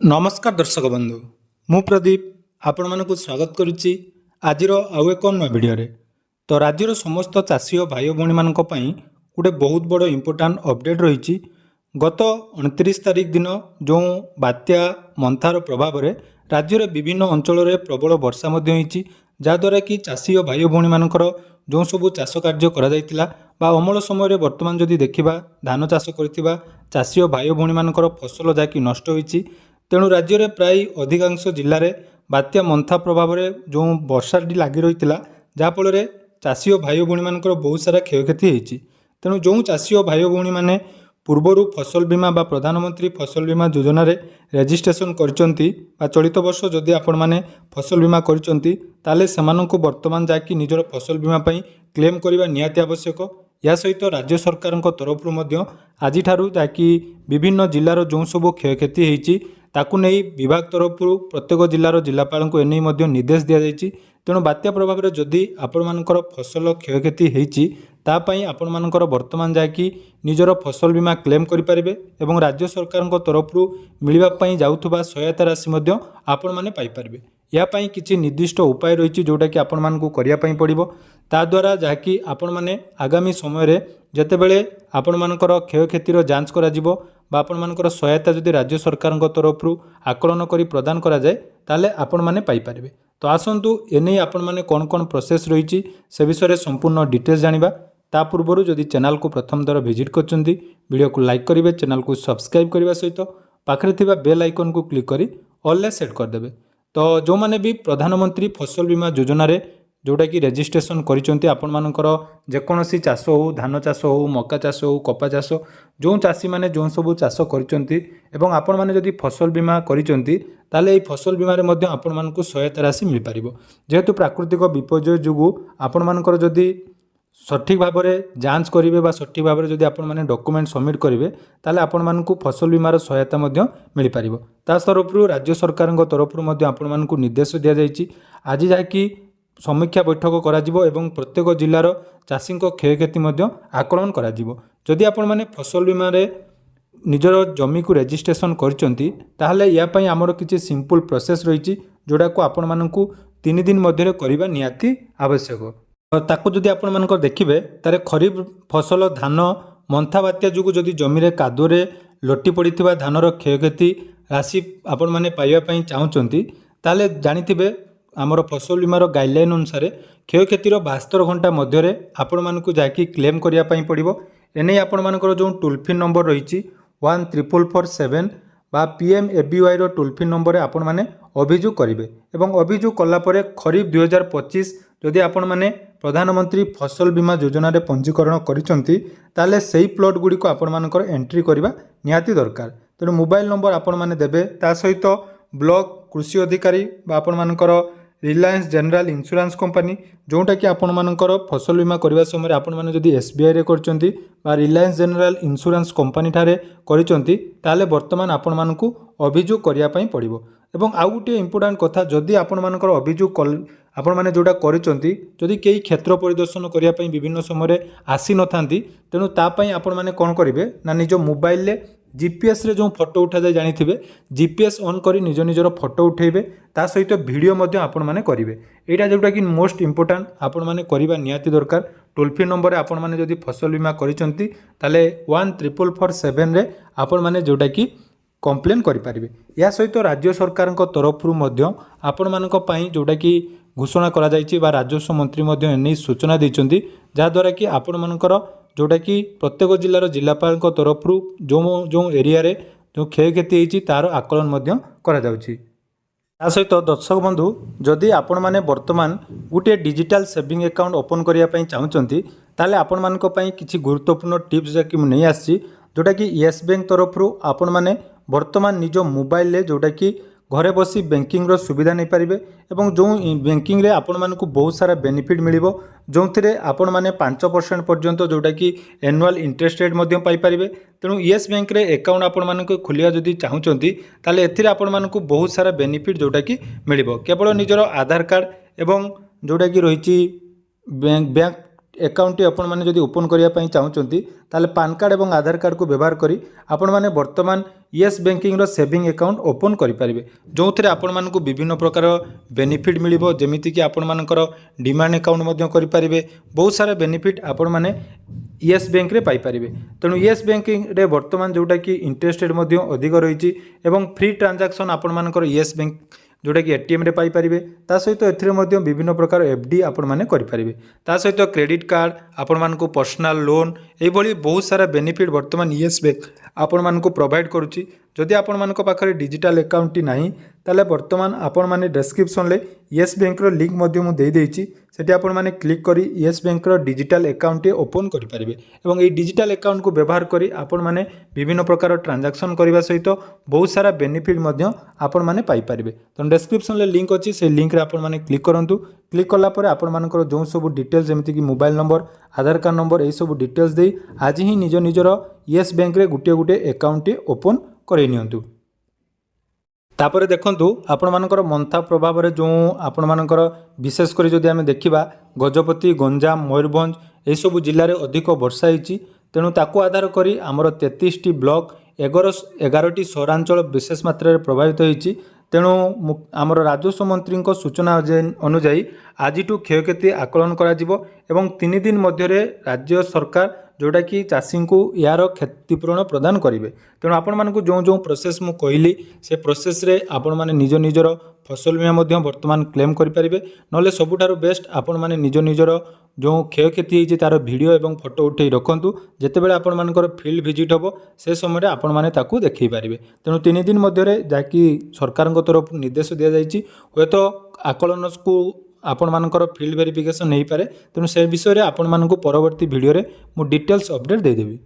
नमस्कार दर्शक बंधु मु प्रदीप आपण मानक स्वागत करुच्ची आज आउ एक नया भिडियो तो राज्यर समस्त चाषी और भाई भौणी मानक पई गोटे बहुत बड़ इम्पोर्टाट अपडेट रही। गत 29 तारिख दिन जो बात्या मंथार प्रभाव में राज्यर विभिन्न अंचल में प्रबल वर्षा जहाद्वारा कि चाषी और भाई भौणी मानकर जो सबू चाष कार्य करा अमल समय बर्तमान जदि देखा धान चाष कर चाषी और भाई भौणी मानकर फसल जहाँकि नष्ट होती तेणु राज्य में प्राय अधिकांश जिले में बात्या मंथा प्रभाव में जो वर्षाटी लगी रही जहाँफल चाषी और भाई भौणी मानकर बहुत सारा क्षयक्षति होती। तेणु जो चाषी और भाई भौणी मैंने पूर्वर फसल बीमा बा प्रधानमंत्री फसल बीमा योजना रे रेजिस्ट्रेशन करचंती बा चलित वर्ष जदि आपण माने फसल बीमा करचंती ताले सेमानंको वर्तमान जाकि निजर फसल बीमा पई क्लेम करबा निहाती आवश्यक। या सहित राज्य सरकार तरफ आज जाकि विभिन्न जिलार जो सब क्षयक्षति होती ताकू नहीं विभाग तरफ प्रत्येक जिलार जिलापाल को एने निर्देश दि जाएगी। तेणु बात्या प्रभाव में जदि आपण मानकर फसल क्षयक्षति होती तापाई आपण मानकर वर्तमान जाकि निजर फसल बीमा क्लेम करें और राज्य सरकार तरफ मिलवाई जाऊथुबा सहायता राशि आपण माने पाई परिबे। यापाई किछि निर्दिष्ट उपाय रही जोटा कि आपण मानकु करिया पई पड़िबो ताद्वारा जहाँकि आपण माने आगामी समय रे जेतेबेले आपण मानकर क्षयक्षतिर जांच करा जिवो बा आपण मानकर सहायता जदि राज्य सरकार तरफ आकलन करी प्रदान करा जाए ताले आपण माने पाई परिबे। तो आसंतु एने आपण माने कौन कौन प्रोसेस रही से विषय संपूर्ण डिटेल्स जानिबा। ता पूर्व जदि चैनल को प्रथम दर विजिट करछंती वीडियो को लाइक करेंगे, चैनल को सब्सक्राइब करने सहित पाखरे थिबा बेल आइकन को क्लिक करी ऑल ले सेट करदेवे। तो जो माने भी प्रधानमंत्री फसल बीमा योजना रे जोटा कि रेजिस्ट्रेशन करिसेंती आपण मानकर जेकोसी चाष हो धान चाष हो मका चाष हो कपा चाष जो चाषी मैंने जो सब चाष करिसेंती एवं आपण माने जदि फसल बीमा करिसेंती ताले एई फसल बीमा रे मध्य आपण मानकु सहायता राशि मिल पारिबो। जेहेतु प्राकृतिक विपर्यय जोगु आपण मानकर जदि सठिक भाव में जांच करेंगे बा सठिक भाव में जदि आपण माने डॉक्यूमेंट सबमिट करेंगे ताले आपण मानकु फसल बीमार सहायता मध्य मिल पारिबो। ता तरफ राज्य सरकार तरफ आपण मानकु निर्देश दिया जायछि। आज जाकि समीक्षा बैठक करा जिवो एवं प्रत्येक जिलार चाषी क्षयक्षति मध्य आकलन करा जिवो। जदि आपण माने फसल बीमा रे निजर जमी को रेजिस्ट्रेशन करचंती ताहले या पई हमर किछि सिंपल प्रोसेस रही जोड़ा को आपण मानकु 3 दिन मध्य करबा निहाती आवश्यक। ताकू जदि आपण मानकर देखिबे तारे खरीफ फसल धान मंथा बात्या जोगु जदि जमी रे कादुरे लोटी पड़िथिबा धानर क्षयक्षति राशि आपण माने पाइबा पई चाहुचंती ताले जानिथिबे आमर फसल बीमार गाइडलाइन अनुसार क्षयक्षतिर 72 घंटा मध्य आपण मानकु जाकि क्लेम करिया पई पड़िबो। एने आपण मानकर जो टोल फ्री नंबर रही 14447 बा PMABY रो टोल फ्री नंबर आपण माने अभियोग करेंगे और अभियोग कलापर खरीफ 2025 जदि आपण माने प्रधानमंत्री फसल बीमा योजना रे पंजीकरण करिसंती ताले सेही प्लॉट गुडी को आपण मानकर एंट्री करबा निहाती दरकार। तेणु मोबाइल नंबर आपण माने देबे ता सहित ब्लॉक कृषि अधिकारी बा आपण मानकर रिलायंस जनरल इंश्योरेंस कंपनी जोटा कि आपण मानकर फसल बीमा करबा समय आपण माने जदि SBI रे करचंती बा रिलायंस जनरल इंश्योरेंस कंपनी ठारे करिसंती ताले वर्तमान आपण मानकु अभियोग करिया पई पड़िबो। एवं आउ गोटे इम्पोर्टाट कथा जदि आपण मानकर अभियोग आपण माने जोटा करिसंती जदि केही क्षेत्र परिदर्शन करिया पई विभिन्न समय आसी नथांती तेणु ता पई आपण माने कोन करिवे ना निज मोबाइल ले GPS रे जो फोटो उठा जाए जानिथिबे GPS ऑन करी निज निजर फोटो उठेबे ता सहित वीडियो मध्य आपण माने करिवे। एटा जोटा कि मोस्ट इम्पोर्टाट आपण माने करिबा निहाती दरकार। टोल फ्री नंबर आपण माने जदि फसल बीमा करिसंती ताले 14447 रे आपण माने जोटा कि कंप्लेन करि परिबे। या सहित राज्य सरकार तरफ आपण मानक पई जोटा कि घोषणा करा जायछि बा राजस्व मंत्री मध्य एने सूचना दैछंती जहाद्वारा कि आपण मानकर जोटा कि प्रत्येक जिलार जिलापाल तरफ जो जो एरिया रे जो क्षयक्षति होती तार आकलन मध्य करा जाउछि। ता सहित दर्शक बंधु जदि आपण माने वर्तमान गोटे डिजिटल सेविंग अकाउंट ओपन करिया पई चाहुचंती ताले आपण मानक पई किछि गुरुत्वपूर्ण टिप्स जाकि मु नै आछि जोटा कि येस बैंक तरफ आपण माने वर्तमान निज मोबाइल ले जोटा कि घरे बसी बैंकिंग रो सुविधा नहीं पारिबे एवं जो बैंकिंग रे आपण मानकु बहुत सारा बेनिफिट मिलिबो जो थिरे आपण माने 5% पर्यंत जोटा कि एनुअल इंटरेस्ट रेट मध्य पाई पारिबे। तेणु येस बैंक रे अकाउंट आपण मानकु खोलिया जदि चाहुचंती ताले एथिरे आपण मानकु बहुत सारा बेनिफिट जोटा कि मिलिबो। केवल निजर आधार कार्ड एवं जोटा कि रहिछि बैंक ଆକାଉଣ୍ଟଟି ଆପଣମାନେ ଯଦି ଓପନ୍ କରିବା ପାଇଁ ଚାହୁଁଛନ୍ତି ତାହେଲେ ପାନ୍ କାର୍ଡ଼ ଏବଂ ଆଧାର କାର୍ଡ଼କୁ ବ୍ୟବହାର କରି ଆପଣମାନେ ବର୍ତ୍ତମାନ ୟେସ୍ ବ୍ୟାଙ୍କିଂର ସେଭିଂ ଆକାଉଣ୍ଟ ଓପନ୍ କରିପାରିବେ, ଯେଉଁଥିରେ ଆପଣମାନଙ୍କୁ ବିଭିନ୍ନ ପ୍ରକାର ବେନିଫିଟ୍ ମିଳିବ। ଯେମିତିକି ଆପଣମାନଙ୍କର ଡିମାଣ୍ଡ ଆକାଉଣ୍ଟ ମଧ୍ୟ କରିପାରିବେ, ବହୁତ ସାରା ବେନିଫିଟ୍ ଆପଣମାନେ ୟେସ୍ ବ୍ୟାଙ୍କରେ ପାଇପାରିବେ। ତେଣୁ ୟେସ୍ ବ୍ୟାଙ୍କିଂରେ ବର୍ତ୍ତମାନ ଯେଉଁଟାକି ଇଣ୍ଟରେଷ୍ଟ ରେଟ୍ ମଧ୍ୟ ଅଧିକ ରହିଛି ଏବଂ ଫ୍ରି ଟ୍ରାଞ୍ଜାକ୍ସନ୍ ଆପଣମାନଙ୍କର ୟେସ୍ ବ୍ୟାଙ୍କ जोटाकि एटीएम रे पाई परिबे। ता सहित एथिरे मध्य विभिन्न प्रकार एफडी आपण माने करि परिबे। ता सहित क्रेडिट कार्ड आपण मानकु पर्सनल लोन एई भली बहुत सारा बेनिफिट वर्तमान यस बैंक आपण मानकु प्रोवाइड करूची। जदि आपण मानक पाखरे डिजिटल अकाउंट टी नाही ताले वर्तमान आपण माने डिस्क्रिप्शन ले यस बैंक रो लिंक मध्य मु देई देइची, सेठी आपण माने क्लिक करी यस बैंक रो डिजिटल अकाउंट टी ओपन करि परिबे एवं एई डिजिटल अकाउंट को व्यवहार करी आपण माने विभिन्न प्रकार ट्रांजैक्शन करबा सहित बहुत सारा बेनिफिट मध्य आपण माने पाई परिबे। तो डिस्क्रिप्शन ले लिंक अछि, से लिंक रे आपण माने क्लिक करंतु। क्लिक कला परे आपण मानकर जो सब डिटेल्स जेमिति कि मोबाइल नंबर आधार कार्ड नंबर एई सब डिटेल्स देई आज ही निज निजर यस बैंक रे गुटे गुटे अकाउंट टी ओपन करै नियंतु। तापर देखंतु आपण मानकर मंथा प्रभाव रे जो आपण मानकर विशेष करी जदि आमे देखिबा गजपति गंजाम मयूरभंज एई सब जिल्ला रे अधिक वर्षा हिची, तेणु ताकू आधार करी आमर 33 टी ब्लॉक 11 टी सहरांचल विशेष मात्रा रे प्रभावित होईची। तेणु आमर राजस्व मंत्री सूचना अनुजाई आज क्षयक्षति आकलन करा एवं 3 दिन मध्य राज्य सरकार जोटा कि चाषी को यार क्षतिपूरण प्रदान करेंगे। तेणु आपण मानक जो जो प्रोसेस मु कहली से प्रोसेस रे आपण माने निज निजर फसल बीमा वर्तमान क्लेम करेंगे। नले सबुठारु बेस्ट आपण माने निज निजर जो क्षयक्षति होती तार वीडियो एवं फोटो उठे रखुँ, जितेबाला आपण मानकर फील्ड विजिट हम से समय आपण माने ताकू देखै पारिबे। तेणु 3 दिन मध्य जाकि सरकार तरफ निर्देश दि जाइए हे तो आकलन को आपण मानकर फील्ड वेरिफिकेशन नहीं पारे। तेणु से विषय में आपण मानक परवर्ती वीडियो रे मु डिटेल्स अपडेट दे देबी।